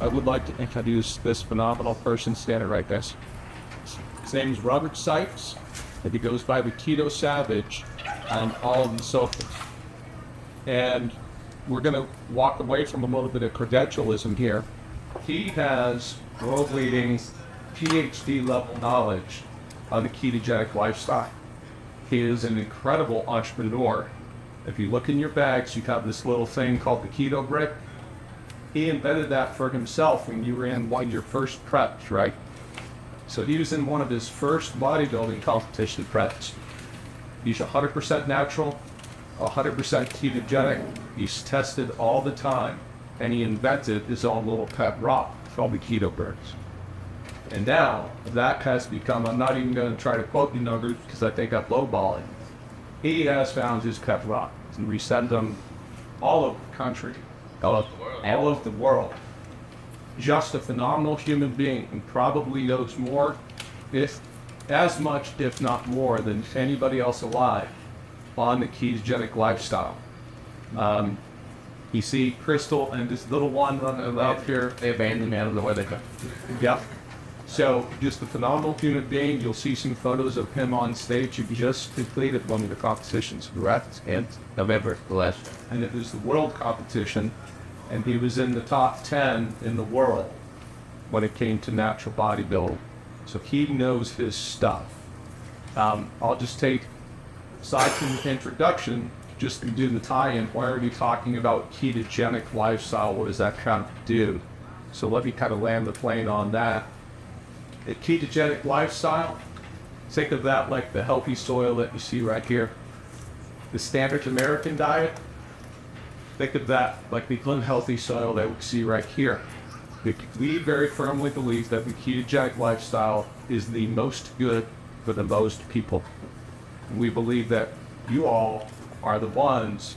I would like to introduce this phenomenal person standing right there. His name is Robert Sykes, and he goes by the Keto Savage on all of the socials. And we're going to walk away from a little bit of credentialism here. He has world-leading PhD level knowledge on the ketogenic lifestyle. He is an incredible entrepreneur. If you look in your bags, you have this little thing called the keto brick. He invented that for himself when you were in one of your first preps, right? So he was in one of his first bodybuilding competition preps. He's 100% natural, 100% ketogenic. He's tested all the time, and he invented his own little pet rock called the keto bricks. And now that has become, I'm not even going to try to quote the numbers because I think I'm lowballing. He has found his pet rock, and we send them all over the country. All of the world. Just a phenomenal human being, and probably knows more, if as much, if not more, than anybody else alive on the ketogenic lifestyle. You see Crystal and this little one running out here. They abandoned me out of the way they go. Yep. So just a phenomenal human being. You'll see some photos of him on stage. He just completed one of the competitions, correct? And November, the last. And it was the world competition, and he was in the top 10 in the world when it came to natural bodybuilding. So he knows his stuff. I'll just take, aside from the introduction, just to do the tie-in. Why are we talking about ketogenic lifestyle? What does that kind of do? So let me kind of land the plane on that. A ketogenic lifestyle, think of that like the healthy soil that you see right here. The standard American diet, think of that like the unhealthy soil that we see right here. We very firmly believe that the ketogenic lifestyle is the most good for the most people. We believe that you all are the ones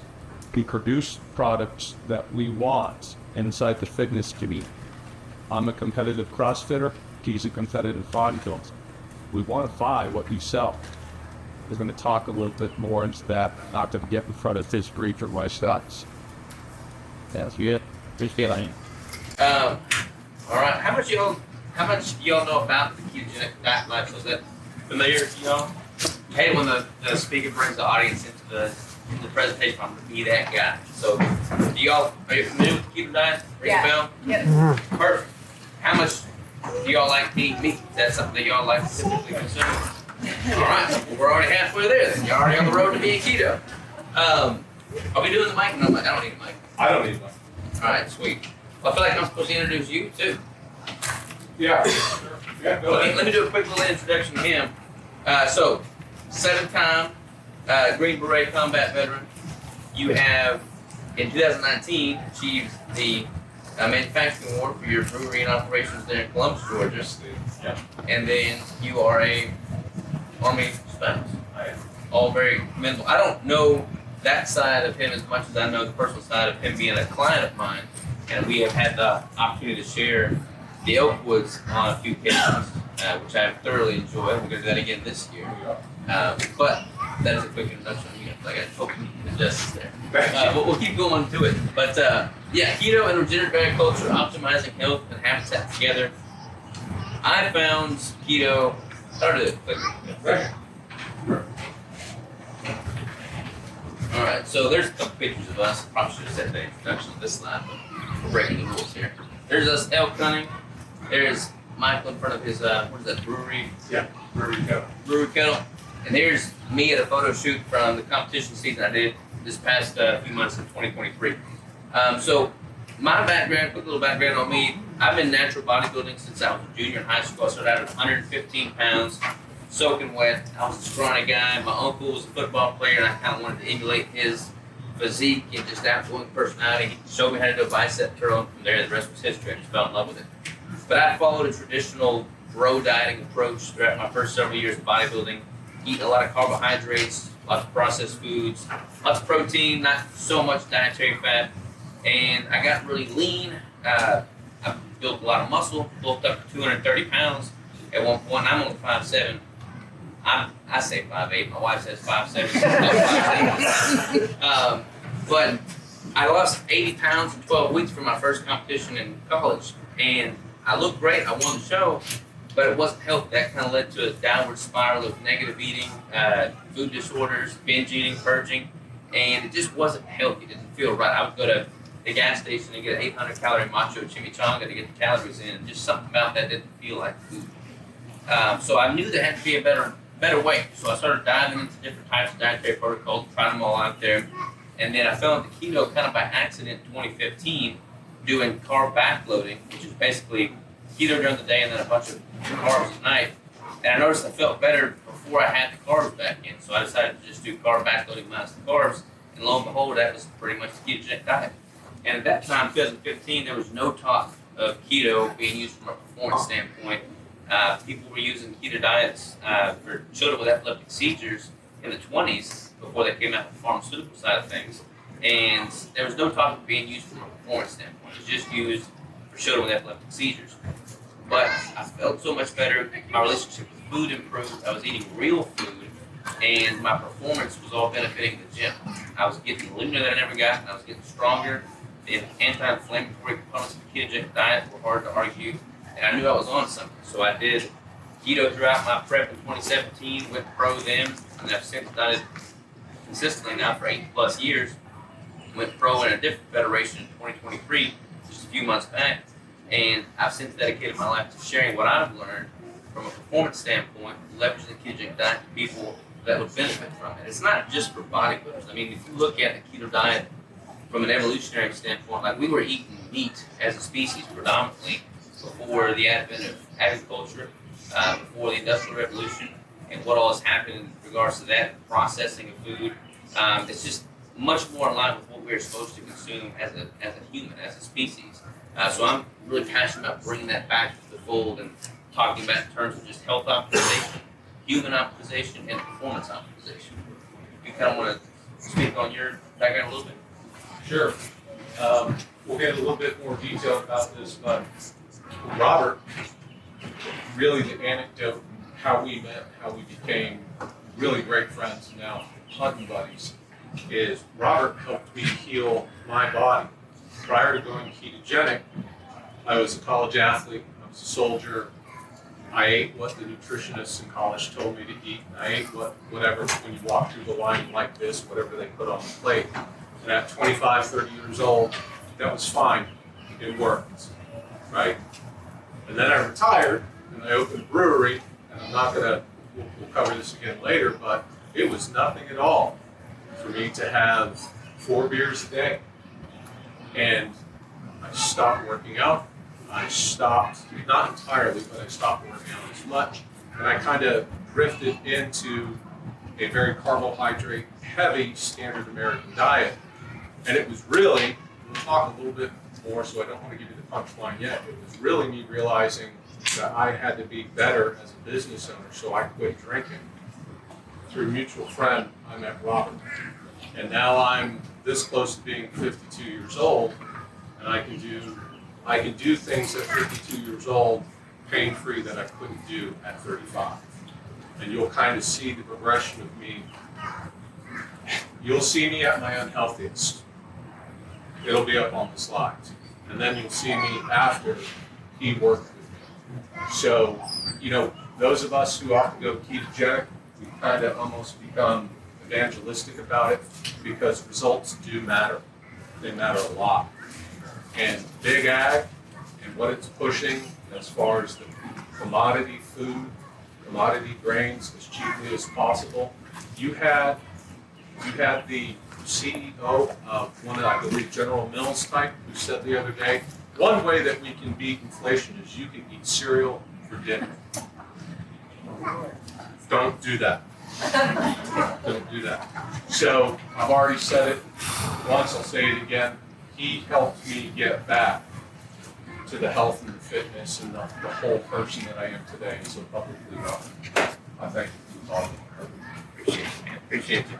who produce products that we want inside the fitness community. I'm a competitive CrossFitter. He's a competitive bodybuilder. We want to buy what we sell. We're going to talk a little bit more into that, not to get in front of this brief or my stats. That's it. Appreciate it. All right. How much do y'all know about the ketogenic diet lifestyle? Is that familiar to y'all? Hey, when the speaker brings the audience into the presentation, I'm going to be that guy. So, are you familiar with the keto diet? Ring a bell? Yes. Perfect. How much do y'all like to eat meat? Is that something that y'all like to typically consume? All right. Well, we're already halfway there then. You're already on the road to being keto. Are we doing the mic? No, I don't need a mic. I don't need one. All right, sweet. Well, I feel like I'm supposed to introduce you too. Yeah. Yeah, go ahead. Let me do a quick little introduction to him. So, 7-time Green Beret combat veteran. You have, in 2019, achieved the manufacturing award for your brewery and operations there in Columbus, Georgia. Yeah. And then you are a Army spouse. All very commendable. I don't know that side of him as much as I know the personal side of him being a client of mine. And we have had the opportunity to share the Oakwoods on a few occasions, which I have thoroughly enjoyed. We're going to do that again this year. But that is a quick introduction. I got token justice there. But we'll keep going to it. But yeah, keto and regenerative agriculture, optimizing health and habitat together. I found keto. I'll do it quickly. All right, so there's a couple pictures of us. Probably should have said the introduction of this slide, but we're breaking the rules here. There's us elk hunting. There's Michael in front of his, what is that, brewery? Yeah, brewery kettle. Brewery kettle. And there's me at a photo shoot from the competition season I did this past few months in 2023. So my background, quick little background on me, I've been natural bodybuilding since I was a junior in high school. I started out at 115 pounds, soaking wet. I was a scrawny guy. My uncle was a football player, and I kind of wanted to emulate his physique and just outgoing personality. He showed me how to do a bicep curl, and from there the rest was history. I just fell in love with it. But I followed a traditional bro dieting approach throughout my first several years of bodybuilding. Eating a lot of carbohydrates, lots of processed foods, lots of protein, not so much dietary fat. And I got really lean. I built a lot of muscle, bulked up to 230 pounds. at one point. I'm only 5'7". I say 5'8". My wife says 5'7". But I lost 80 pounds in 12 weeks for my first competition in college, and I looked great. I won the show, but it wasn't healthy. That kind of led to a downward spiral of negative eating, food disorders, binge eating, purging, and it just wasn't healthy. It didn't feel right. I would go to the gas station and get an 800-calorie macho chimichanga to get the calories in, and just something about that didn't feel like food. So I knew there had to be a better way. So I started diving into different types of dietary protocols, trying them all out there. And then I fell into keto kind of by accident in 2015, doing carb backloading, which is basically keto during the day and then a bunch of carbs at night. And I noticed I felt better before I had the carbs back in. So I decided to just do carb backloading minus the carbs. And lo and behold, that was pretty much the ketogenic diet. And at that time, 2015, there was no talk of keto being used from a performance standpoint. People were using keto diets for children with epileptic seizures in the 20s before they came out with the pharmaceutical side of things. And there was no talk of being used from a performance standpoint. It was just used for children with epileptic seizures. But I felt so much better. My relationship with food improved. I was eating real food, and my performance was all benefiting the gym. I was getting leaner than I never got, and I was getting stronger. The anti-inflammatory components of the ketogenic diet were hard to argue, and I knew I was on something. So I did keto throughout my prep in 2017, went pro then, and I've since done it consistently now for 8+ years. Went pro in a different federation in 2023, just a few months back, and I've since dedicated my life to sharing what I've learned from a performance standpoint, leveraging the ketogenic diet to people that would benefit from it. It's not just for bodybuilders. I mean, if you look at the keto diet from an evolutionary standpoint, like we were eating meat as a species predominantly before the advent of agriculture, before the Industrial Revolution, and what all has happened in regards to that processing of food. It's just much more in line with what we're supposed to consume as a human, as a species. So I'm really passionate about bringing that back to the fold and talking about in terms of just health optimization, human optimization, and performance optimization. You kind of want to speak on your background a little bit? Sure. We'll get a little bit more detail about this, but Robert, really the anecdote, how we met, how we became really great friends and now hunting buddies, is Robert helped me heal my body. Prior to going ketogenic, I was a college athlete, I was a soldier. I ate what the nutritionists in college told me to eat. I ate whatever, when you walk through the line like this, whatever they put on the plate. And at 25, 30 years old, that was fine. It worked, right? And then I retired, and I opened a brewery, and I'm not gonna, we'll cover this again later, but it was nothing at all for me to have 4 beers a day. And I stopped working out. I stopped, not entirely, but I stopped working out as much. And I kind of drifted into a very carbohydrate heavy standard American diet. And it was really, we'll talk a little bit more, so I don't want to give you the punchline yet. It was really me realizing that I had to be better as a business owner, so I quit drinking. Through a mutual friend, I met Robert. And now I'm this close to being 52 years old, and I can do things at 52 years old pain-free that I couldn't do at 35. And you'll kind of see the progression of me. You'll see me at my unhealthiest. It'll be up on the slides. And then you'll see me after he worked with me. So, those of us who often go ketogenic, we kind of almost become evangelistic about it because results do matter. They matter a lot. And big ag and what it's pushing as far as the commodity food, commodity grains as cheaply as possible. You had the CEO of one of, I believe, General Mills type, who said the other day, one way that we can beat inflation is you can eat cereal for dinner. Don't do that. Don't do that. So I've already said it once, I'll say it again. He helped me get back to the health and the fitness and the whole person that I am today. And so publicly, I thank you for talking. Appreciate it, man. Appreciate you.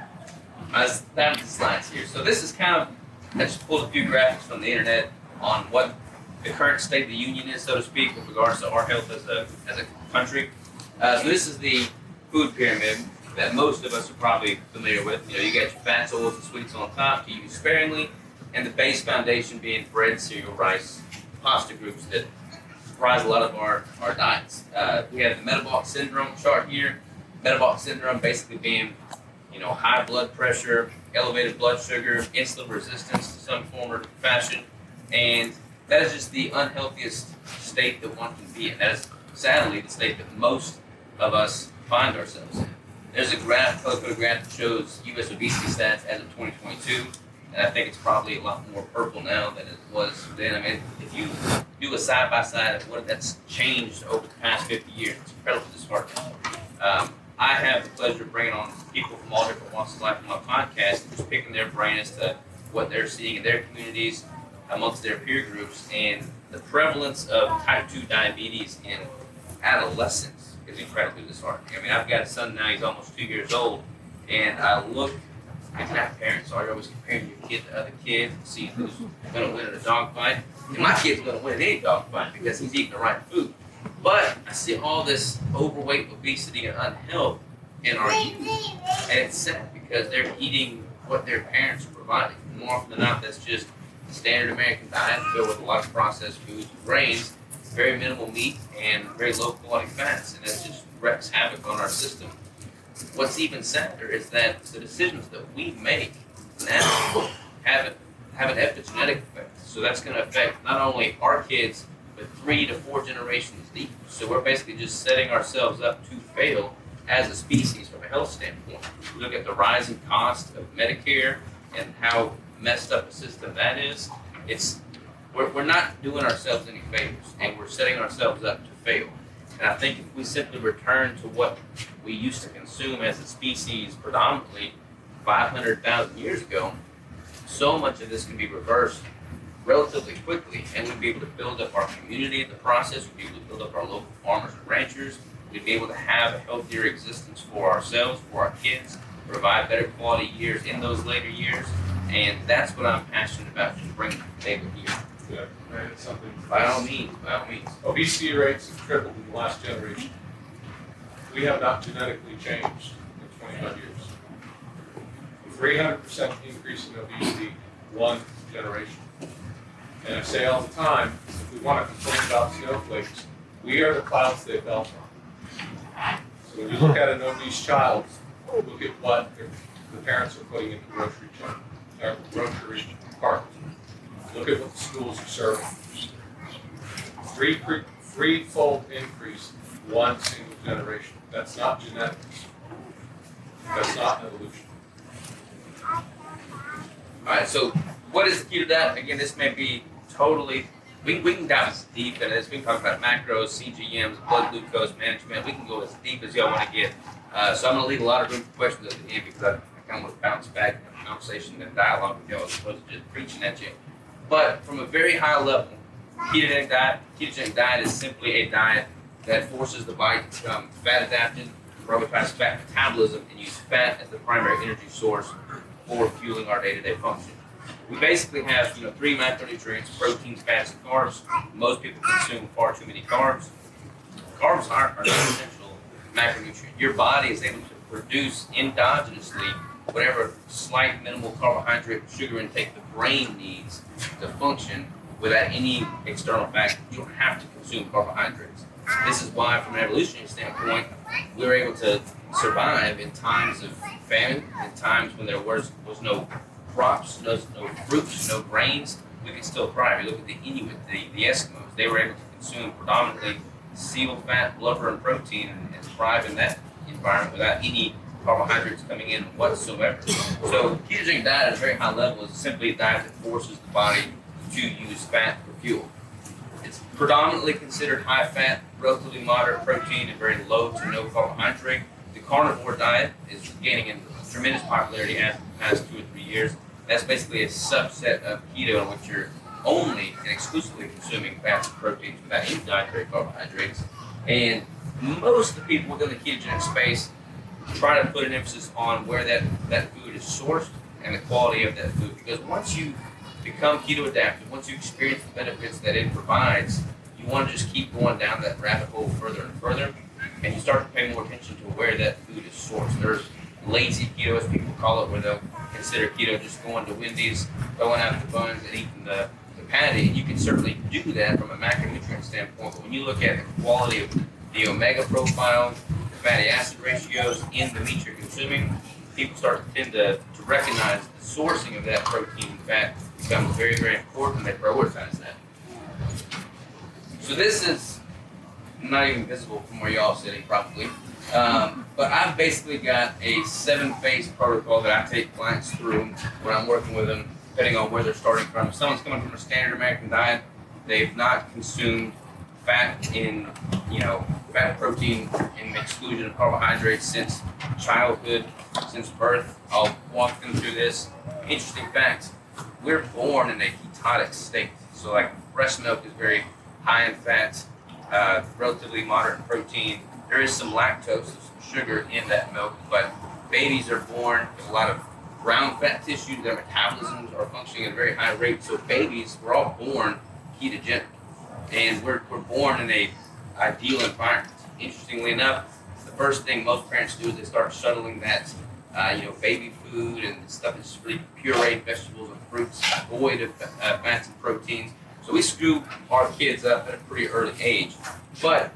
I was down to the slides here. So this is kind of, I just pulled a few graphics from the internet on what the current state of the union is, so to speak, with regards to our health as a country. So this is the food pyramid that most of us are probably familiar with. You know, you got your fats, oils, and sweets on top to use sparingly, and the base foundation being bread, cereal, rice, pasta groups that comprise a lot of our diets. We have the metabolic syndrome chart here. Metabolic syndrome basically being, you know, high blood pressure, elevated blood sugar, insulin resistance to some form or fashion, and that is just the unhealthiest state that one can be in. That is sadly the state that most of us find ourselves in. There's a graph, color-coded graph that shows U.S. obesity stats as of 2022, and I think it's probably a lot more purple now than it was then. I mean, if you do a side-by-side of what that's changed over the past 50 years, it's incredibly disheartening. I have the pleasure of bringing on people from all different walks of life on my podcast and just picking their brain as to what they're seeing in their communities, amongst their peer groups, and the prevalence of type 2 diabetes in adolescence is incredibly disheartening. I mean, I've got a son now, he's almost 2 years old, and I look at parents, so you're always comparing your kid to other kids and see who's going to win in a dogfight. And my kid's going to win in any dogfight because he's eating the right food. But I see all this overweight, obesity, and unhealth in our youth, and it's sad because they're eating what their parents are providing. More often than not, that's just the standard American diet filled with a lot of processed foods and grains, very minimal meat, and very low quality fats, and that just wreaks havoc on our system. What's even sadder is that the decisions that we make now have an epigenetic effect. So that's going to affect not only our kids, but 3 to 4 generations deep. So we're basically just setting ourselves up to fail as a species from a health standpoint. We look at the rising cost of Medicare and how messed up a system that is. We're not doing ourselves any favors, and we're setting ourselves up to fail. And I think if we simply return to what we used to consume as a species predominantly 500,000 years ago, so much of this can be reversed relatively quickly, and we'd be able to build up our community in the process. We'd be able to build up our local farmers and ranchers. We'd be able to have a healthier existence for ourselves, for our kids, provide better quality years in those later years, and that's what I'm passionate about, just bringing to the table here. Yeah, right, it's something. By all means, by all means. Obesity rates have tripled in the last generation. We have not genetically changed in 25 years. 300% increase in obesity, one generation. And I say all the time, if we want to complain about snowflakes, we are the clouds they fell from. So when you look at an obese child, look at what the parents are putting into grocery cart. Look at what the schools are serving. Threefold increase, one single generation. That's not genetics. That's not evolution. All right, so what is the keto diet? Again, this may be totally, we can dive as deep into this. We can talk about macros, CGMs, blood glucose management. We can go as deep as y'all want to get. So I'm going to leave a lot of room for questions at the end because I kind of want to bounce back in a conversation and dialogue with y'all as opposed to just preaching at you. But from a very high level, ketogenic diet is simply a diet that forces the body to become fat adapted, prioritize fat metabolism, and use fat as the primary energy source for fueling our day-to-day function. We basically have, 3 macronutrients: proteins, fats, and carbs. Most people consume far too many carbs. Carbs are an essential macronutrient. Your body is able to produce endogenously whatever slight minimal carbohydrate sugar intake the brain needs to function without any external factor. You don't have to consume carbohydrates. This is why, from an evolutionary standpoint, we were able to survive in times of famine, in times when there was no crops, no fruits, no grains. We could still thrive. You look at the Inuit, the Eskimos, they were able to consume predominantly seal fat, blubber, and protein and thrive in that environment without any carbohydrates coming in whatsoever. So ketogenic diet at a very high level is simply a diet that forces the body to use fat for fuel. It's predominantly considered high fat, relatively moderate protein, and very low to no carbohydrate. The carnivore diet is gaining in tremendous popularity in the past 2 or 3 years. That's basically a subset of keto in which you're only and exclusively consuming fats and proteins without any dietary carbohydrates. And most of the people within the ketogenic space try to put an emphasis on where that food is sourced and the quality of that food. Because once you become keto adapted, once you experience the benefits that it provides, you want to just keep going down that rabbit hole further and further, and you start to pay more attention to where that food is sourced. There's lazy keto, as people call it, where they'll consider keto just going to Wendy's, throwing out the buns, and eating the patty. And you can certainly do that from a macronutrient standpoint, but when you look at the quality of the omega profile, the fatty acid ratios in the meat you're consuming, people start to tend to recognize the sourcing of that protein and fat becomes very, very important. They prioritize that. So this is not even visible from where y'all are sitting, probably. But I've basically got a 7-phase protocol that I take clients through when I'm working with them, depending on where they're starting from. If someone's coming from a standard American diet, they've not consumed fat in, fat protein in the exclusion of carbohydrates since childhood, since birth. I'll walk them through this. Interesting fact, we're born in a ketotic state. So like breast milk is very high in fat, relatively moderate in protein. There is some lactose, some sugar in that milk, but babies are born with a lot of brown fat tissue. Their metabolisms are functioning at a very high rate. So babies, we're all born ketogenic, and we're born in a ideal environment. Interestingly enough, the first thing most parents do is they start shuttling that, baby food and stuff that's really pureed vegetables and fruits, void of fats and proteins. So we screw our kids up at a pretty early age. But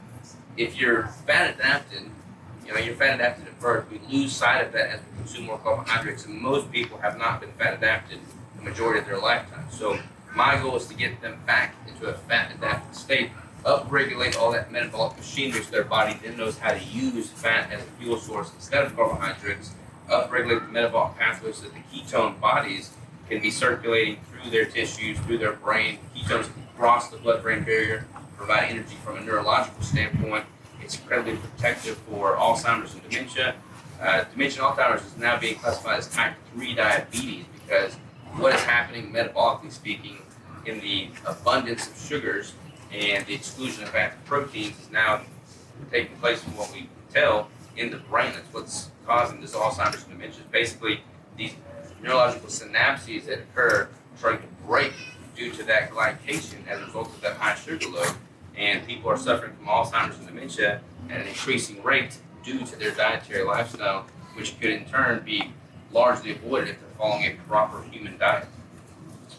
if you're fat adapted, you're fat adapted at birth, we lose sight of that as we consume more carbohydrates, and most people have not been fat adapted the majority of their lifetime. So my goal is to get them back into a fat adapted state, upregulate all that metabolic machinery so their body then knows how to use fat as a fuel source instead of carbohydrates, upregulate the metabolic pathways so that the ketone bodies can be circulating through their tissues, through their brain. Ketones can cross the blood-brain barrier, provide energy from a neurological standpoint. It's incredibly protective for Alzheimer's and dementia. Dementia and Alzheimer's is now being classified as type 3 diabetes because what is happening metabolically speaking in the abundance of sugars and the exclusion of fats and proteins is now taking place from what we can tell in the brain. That's what's causing this Alzheimer's and dementia. Basically, these neurological synapses that occur trying to break due to that glycation as a result of that high sugar load. And people are suffering from Alzheimer's and dementia at an increasing rate due to their dietary lifestyle, which could in turn be largely avoided if they're following a proper human diet.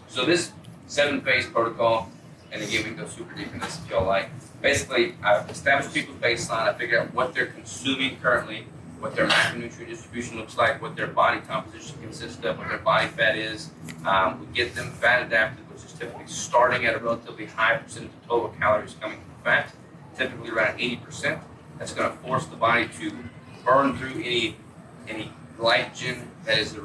So this 7-phase protocol, and again, we can go super deep in this if y'all like. Basically, I've established people's baseline. I figured out what they're consuming currently, what their macronutrient distribution looks like, what their body composition consists of, what their body fat is. We get them fat adapted, which is typically starting at a relatively high percentage of total calories coming from fat, typically around 80%. That's going to force the body to burn through any glycogen that is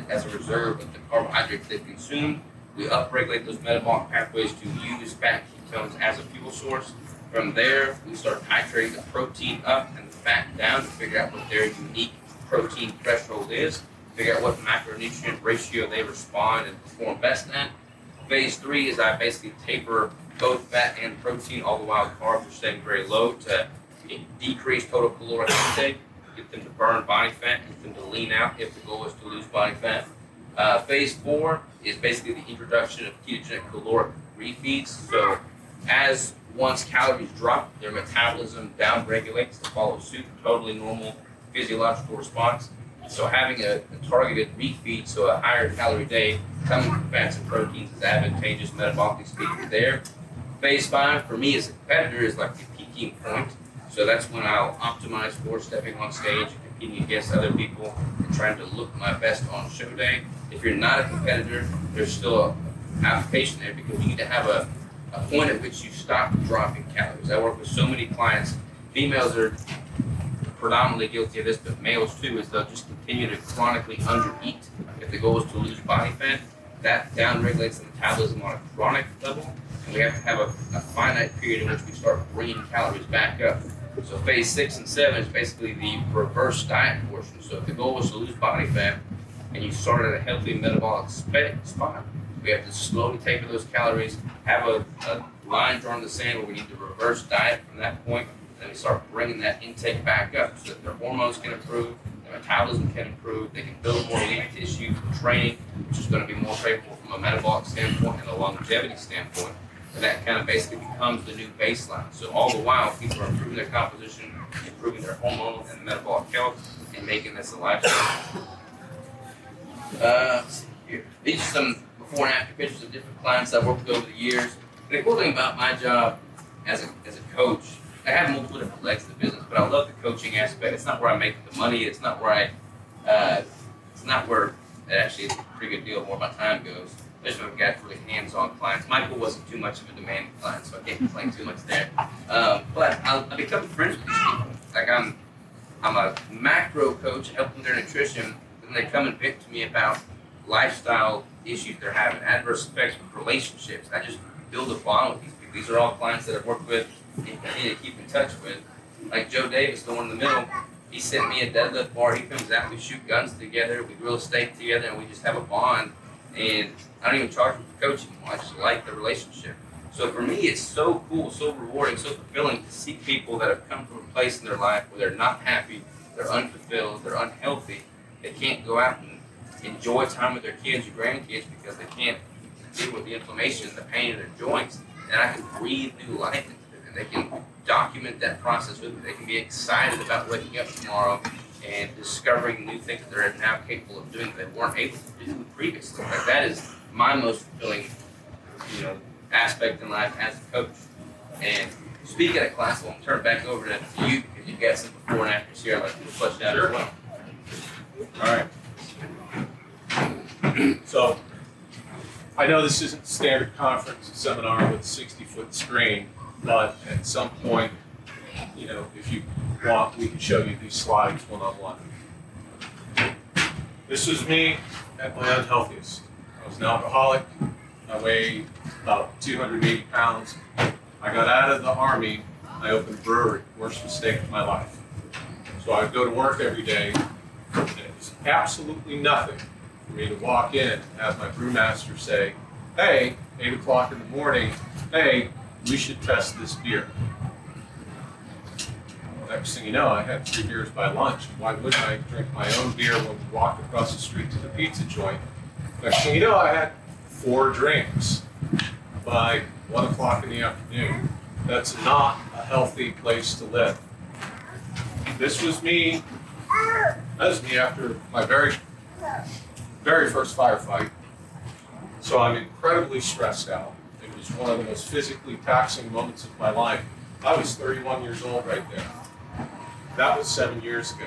as a reserve of the carbohydrates they've consumed. We upregulate those metabolic pathways to use fat ketones as a fuel source. From there, we start titrating the protein up and the fat down to figure out what their unique protein threshold is, figure out what macronutrient ratio they respond and perform best at. Phase 3 is I basically taper both fat and protein, all the while carbs are staying very low to decrease total caloric intake, get them to burn body fat, get them to lean out if the goal is to lose body fat. Phase 4 is basically the introduction of ketogenic caloric refeeds. So as once calories drop, their metabolism downregulates to follow suit, totally normal physiological response. So having a targeted refeed, so a higher calorie day coming from fats and proteins is advantageous metabolically speaking there. Phase 5 for me as a competitor is like the peaking point. So that's when I'll optimize for stepping on stage and competing against other people and trying to look my best on show day. If you're not a competitor, there's still an application there because you need to have a point at which you stop dropping calories. I work with so many clients. Females are predominantly guilty of this, but males too, is they'll just continue to chronically undereat. If the goal is to lose body fat, that downregulates the metabolism on a chronic level, and we have to have a finite period in which we start bringing calories back up. So phase 6 and 7 is basically the reverse diet portion. So if the goal is to lose body fat and you start at a healthy metabolic spot, we have to slowly taper those calories, have a line drawn in the sand where we need to reverse diet from that point, and then we start bringing that intake back up so that their hormones can improve, their metabolism can improve, they can build more lean tissue for training, which is going to be more favorable from a metabolic standpoint and a longevity standpoint. And that kind of basically becomes the new baseline. So all the while, people are improving their composition, improving their hormonal and metabolic health, and making this a lifestyle. Here. These are some before and after pictures of different clients I've worked with over the years. The cool thing about my job as a coach, I have multiple different legs of the business, but I love the coaching aspect. It's not where I make the money. It's not where it's not where it actually is a pretty good deal where my time goes. Especially if I've got really hands-on clients. Michael wasn't too much of a demanding client, so I can't complain too much there. But I become friends with these people. Like I'm a macro coach, help them with their nutrition, and they come and vent to me about lifestyle issues they're having, adverse effects with relationships. I just build a bond with these people. These are all clients that I've worked with and continue to keep in touch with. Like Joe Davis, the one in the middle, he sent me a deadlift bar. He comes out, we shoot guns together, we grill steak together, and we just have a bond. And I don't even charge him for coaching anymore. I just like the relationship. So for me, it's so cool, so rewarding, so fulfilling to see people that have come from a place in their life where they're not happy, they're unfulfilled, they're unhealthy, they can't go out and enjoy time with their kids or grandkids because they can't deal with the inflammation and the pain in their joints. And I can breathe new life into them. And they can document that process with me. They can be excited about waking up tomorrow and discovering new things that they're now capable of doing that they weren't able to do previously. Like that is my most fulfilling, aspect in life as a coach. And speaking of class, I'm turn it back over to you because you've got some before and afters here. I'd like to flush out as well. All right. So I know this isn't a standard conference seminar with a 60-foot screen, but at some point, if you want, we can show you these slides one-on-one. This is me at my unhealthiest. I was an alcoholic. I weighed about 280 pounds. I got out of the Army. I opened a brewery. Worst mistake of my life. So I would go to work every day, and it was absolutely nothing for me to walk in and have my brewmaster say, hey, 8 o'clock in the morning, hey, we should test this beer. Next thing you know, I had 3 beers by lunch. Why wouldn't I drink my own beer when we walked across the street to the pizza joint? Next thing you know, I had 4 drinks by 1 o'clock in the afternoon. That's not a healthy place to live. This was me. That was me after my very first firefight. So I'm incredibly stressed out. It was one of the most physically taxing moments of my life. I was 31 years old right there. That was 7 years ago.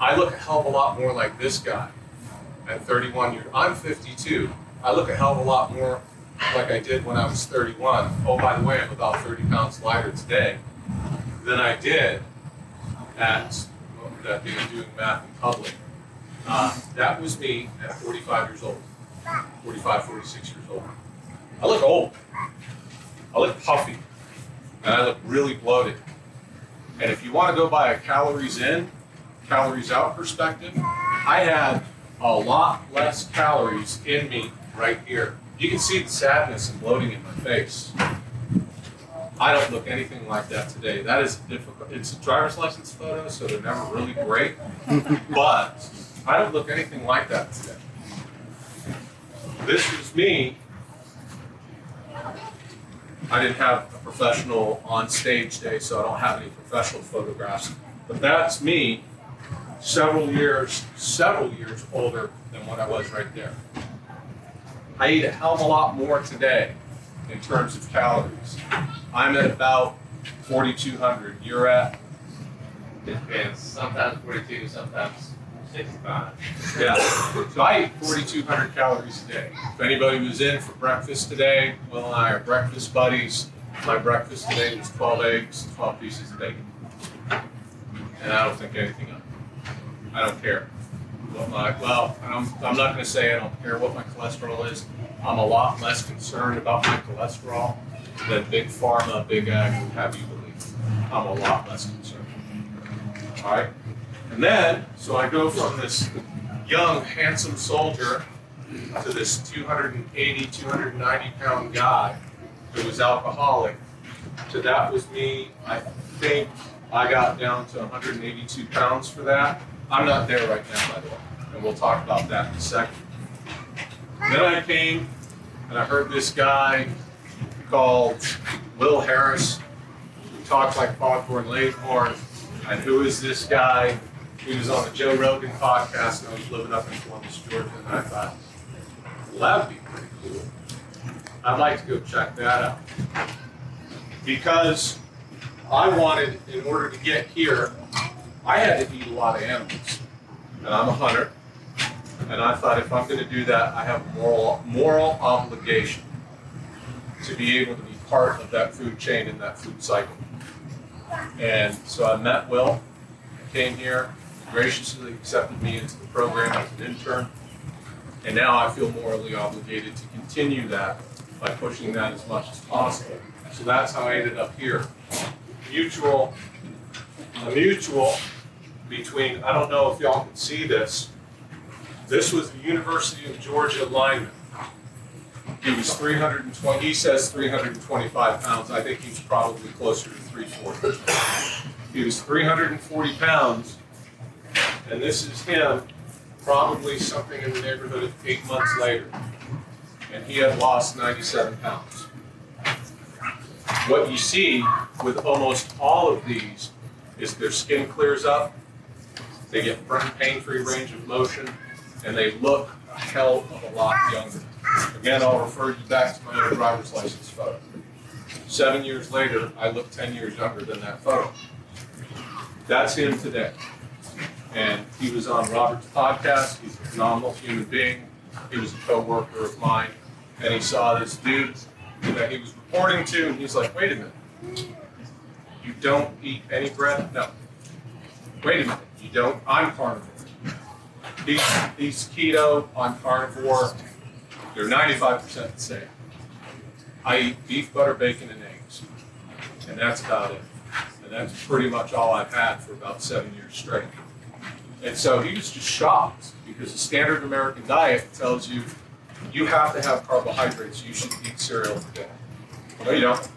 I look a hell of a lot more like this guy at 31 years. I'm 52. I look a hell of a lot more like I did when I was 31. Oh, by the way, I'm about 30 pounds lighter today than I did at being doing math in public. That was me at 45 years old, 45, 46 years old. I look old. I look puffy. And I look really bloated. And if you want to go by a calories in, calories out perspective, I had a lot less calories in me right here. You can see the sadness and bloating in my face. I don't look anything like that today. That is difficult. It's a driver's license photo, so they're never really great. But I don't look anything like that today. This was me. I didn't have a professional on stage day, so I don't have any professional photographs. But that's me several years older than what I was right there. I eat a hell of a lot more today in terms of calories. I'm at about 4,200. You're at? It depends. Sometimes 42, sometimes 65. Yeah. So I eat 4,200 calories a day. If anybody was in for breakfast today, Will and I are breakfast buddies. My breakfast today was 12 eggs, 12 pieces of bacon. And I don't think anything of it. I don't care. I'm not going to say I don't care what my cholesterol is. I'm a lot less concerned about my cholesterol than Big Pharma, Big Ag would have you believe. I'm a lot less concerned. All right? And then, so I go from this young, handsome soldier to this 280, 290 pound guy who was alcoholic, to that was me. I think I got down to 182 pounds for that. I'm not there right now, by the way, and we'll talk about that in a second. Then I came and I heard this guy called Will Harris, who talks like Foghorn Leghorn. And who is this guy? He was on the Joe Rogan podcast, and I was living up in Columbus, Georgia, and I thought, well, that would be pretty cool. I'd like to go check that out. Because I wanted, in order to get here, I had to eat a lot of animals. And I'm a hunter. And I thought if I'm going to do that, I have a moral obligation to be able to be part of that food chain and that food cycle. And so I met Will, came here, graciously accepted me into the program as an intern. And now I feel morally obligated to continue that by pushing that as much as possible. So that's how I ended up here. A mutual between, I don't know if y'all can see this. This was the University of Georgia lineman. He was 320, he says 325 pounds. I think he's probably closer to 340. He was 340 pounds, and this is him probably something in the neighborhood of 8 months later. And he had lost 97 pounds. What you see with almost all of these is their skin clears up, they get pain-free range of motion, and they look a hell of a lot younger. Again, I'll refer you back to my own driver's license photo. 7 years later, I look 10 years younger than that photo. That's him today. And he was on Robert's podcast. He's a phenomenal human being. He was a co-worker of mine. And he saw this dude that he was reporting to, and he's like, wait a minute. You don't eat any bread? No. Wait a minute. You don't? I'm carnivore. He's keto, I'm carnivore. They're 95% the same. I eat beef, butter, bacon, and eggs. And that's about it. And that's pretty much all I've had for about 7 years straight. And so he was just shocked because the standard American diet tells you you have to have carbohydrates. You should eat cereal today. No, you don't.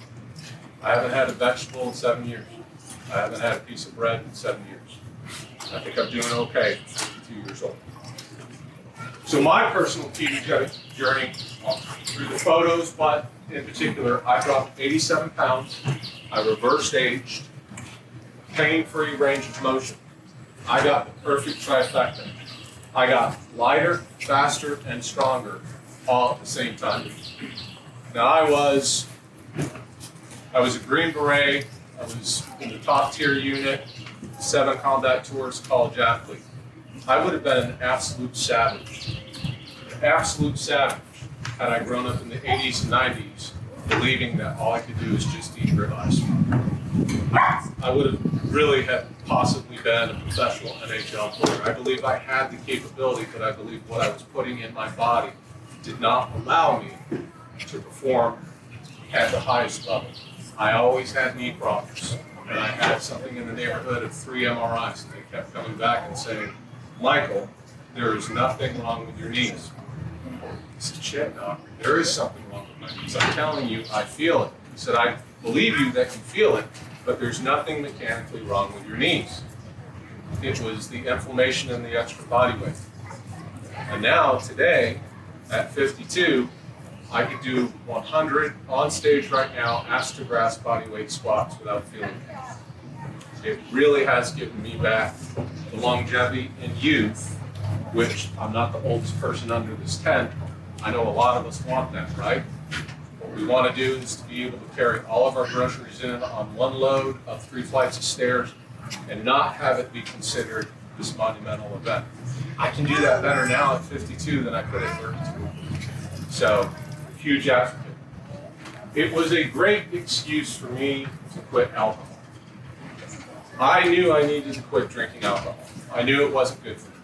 I haven't had a vegetable in 7 years. I haven't had a piece of bread in 7 years. I think I'm doing okay for 52 years old. So my personal ketogenic journey through the photos, but in particular, I dropped 87 pounds. I reversed aged, pain-free range of motion. I got the perfect trifecta. I got lighter, faster, and stronger all at the same time. Now I was a Green Beret. I was in the top tier unit, 7 combat tours, college athlete. I would have been an absolute savage had I grown up in the 80s and 90s, believing that all I could do is just eat ribeyes. I would have really had possibly been a professional NHL player. I believe I had the capability, but I believe what I was putting in my body did not allow me to perform at the highest level. I always had knee problems, and I had something in the neighborhood of 3 MRIs, and they kept coming back and saying, Michael, there is nothing wrong with your knees. I said, shit, doctor, there is something wrong with my knees. I'm telling you, I feel it. He said, I believe you that you feel it, but there's nothing mechanically wrong with your knees. It was the inflammation and the extra body weight. And now, today, at 52, I could do 100 on stage right now, ass to grass body weight squats without feeling it. It really has given me back the longevity and youth, which I'm not the oldest person under this tent. I know a lot of us want that, right? What we want to do is to be able to carry all of our groceries in on one load of 3 flights of stairs and not have it be considered this monumental event. I can do that better now at 52 than I could at 32. So, huge advocate. It was a great excuse for me to quit alcohol. I knew I needed to quit drinking alcohol. I knew it wasn't good for me.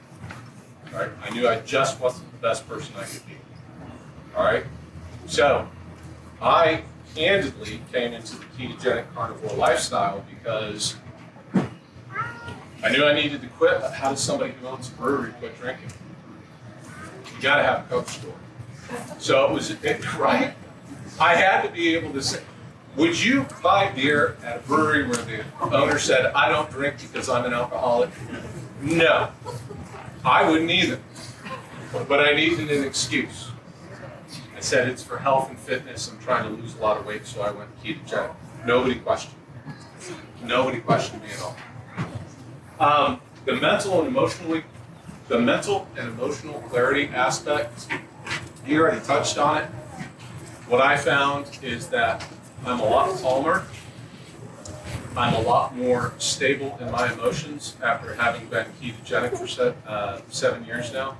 Right? I knew I just wasn't the best person I could be. All right? So, I candidly came into the ketogenic carnivore lifestyle because I knew I needed to quit, but how does somebody who owns a brewery quit drinking? You gotta have a Coke store. So it was, right? I had to be able to say, would you buy beer at a brewery where the owner said, I don't drink because I'm an alcoholic? No, I wouldn't either. But I needed an excuse. said it's for health and fitness. I'm trying to lose a lot of weight, so I went ketogenic. Nobody questioned. Nobody questioned me at all. The mental and emotional clarity aspect, he already touched on it. What I found is that I'm a lot calmer. I'm a lot more stable in my emotions after having been ketogenic for 7 years now.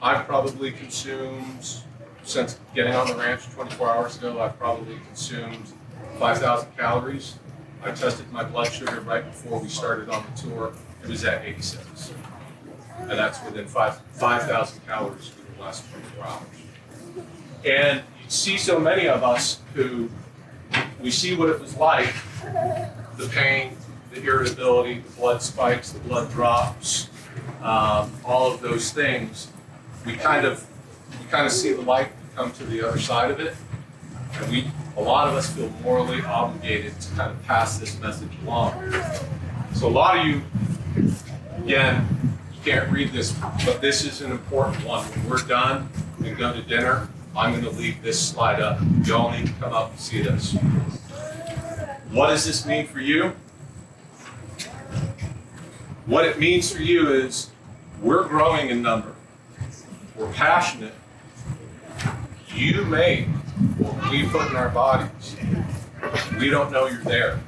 I've probably consumed, since getting on the ranch 24 hours ago, I've probably consumed 5,000 calories. I tested my blood sugar right before we started on the tour. It was at 86. And that's within 5,000 calories for the last 24 hours. And you see so many of us who, we see what it was like, the pain, the irritability, the blood spikes, the blood drops, all of those things. We kind of see the light come to the other side of it. And a lot of us feel morally obligated to kind of pass this message along. So a lot of you, again, you can't read this, but this is an important one. When we're done and go to dinner, I'm going to leave this slide up. You all need to come up and see this. What does this mean for you? What it means for you is we're growing in number. We're passionate. You make what we put in our bodies. We don't know you're there.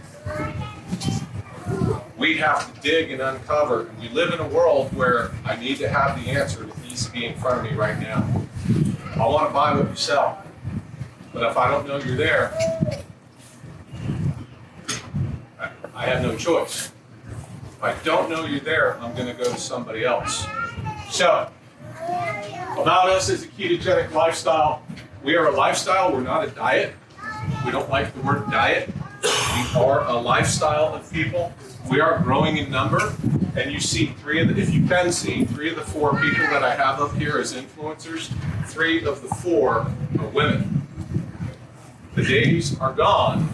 We have to dig and uncover. We live in a world where I need to have the answer that needs to be in front of me right now. I want to buy what you sell. But if I don't know you're there, I have no choice. If I don't know you're there, I'm going to go to somebody else. So, about us as a ketogenic lifestyle, we are a lifestyle, we're not a diet. We don't like the word diet. We are a lifestyle of people. We are growing in number, and you see if you can see, 3 of the 4 people that I have up here as influencers, 3 of the 4 are women. The days are gone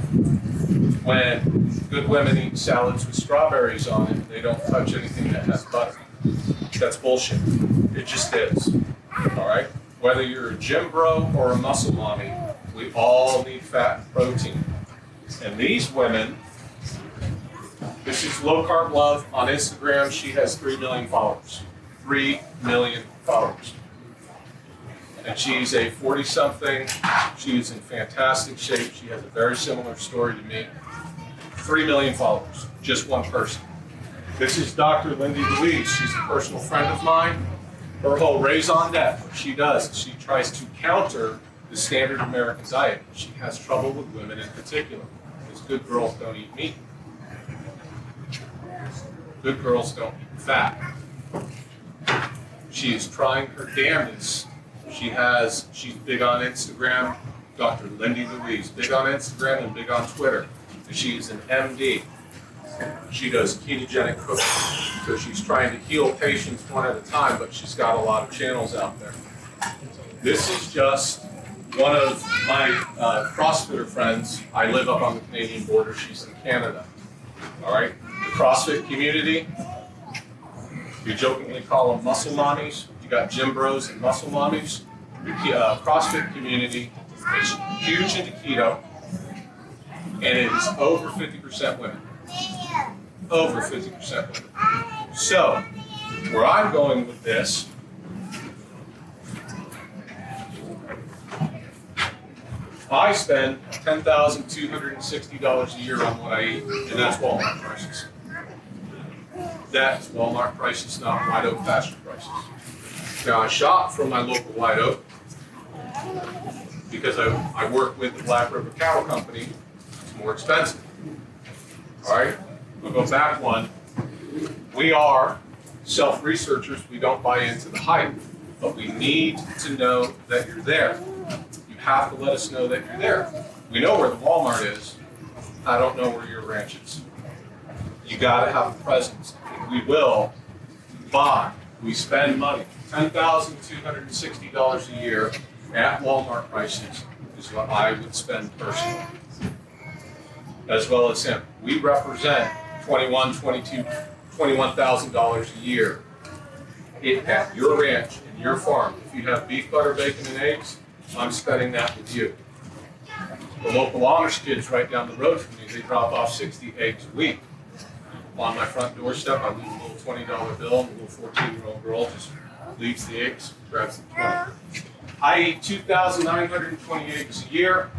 when good women eat salads with strawberries on it and they don't touch anything that has butter. That's bullshit. It just is. All right? Whether you're a gym bro or a muscle mommy, we all need fat and protein. And these women, this is Low Carb Love on Instagram. She has 3 million followers. 3 million followers. And she's a 40-something. She's in fantastic shape. She has a very similar story to me. 3 million followers, just one person. This is Dr. Lindy Louise. She's a personal friend of mine. Her whole raison d'etre, what she does is she tries to counter the standard American diet. She has trouble with women in particular, because good girls don't eat meat. Good girls don't eat fat. She is trying her damnedest. She's big on Instagram, Dr. Lindy Louise, big on Instagram and big on Twitter. And she's an MD. She does ketogenic cooking. So she's trying to heal patients one at a time, but she's got a lot of channels out there. This is just one of my CrossFitter friends. I live up on the Canadian border. She's in Canada. All right? The CrossFit community, we jokingly call them muscle mommies. You got gym bros and muscle mommies. The CrossFit community is huge into keto, and it is over 50% women. Over 50% women. So, where I'm going with this, I spend $10,260 a year on what I eat, and that's Walmart prices. That's Walmart prices, not White Oak Pasture prices. Now, I shop from my local White Oak because I work with the Black River Cattle Company. It's more expensive. All right? We'll go back one. We are self-researchers. We don't buy into the hype, but we need to know that you're there. You have to let us know that you're there. We know where the Walmart is. I don't know where your ranch is. You got to have a presence. We will buy. We spend money. $10,260 a year at Walmart prices is what I would spend personally, as well as him. We represent $21,000 a year at your ranch and your farm. If you have beef, butter, bacon, and eggs, I'm spending that with you. The local Amish kids right down the road from me, they drop off 60 eggs a week. On my front doorstep, I leave a little $20 bill, and a little 14-year-old girl just leaves the eggs, grabs the 20. I eat 2,920 eggs a year,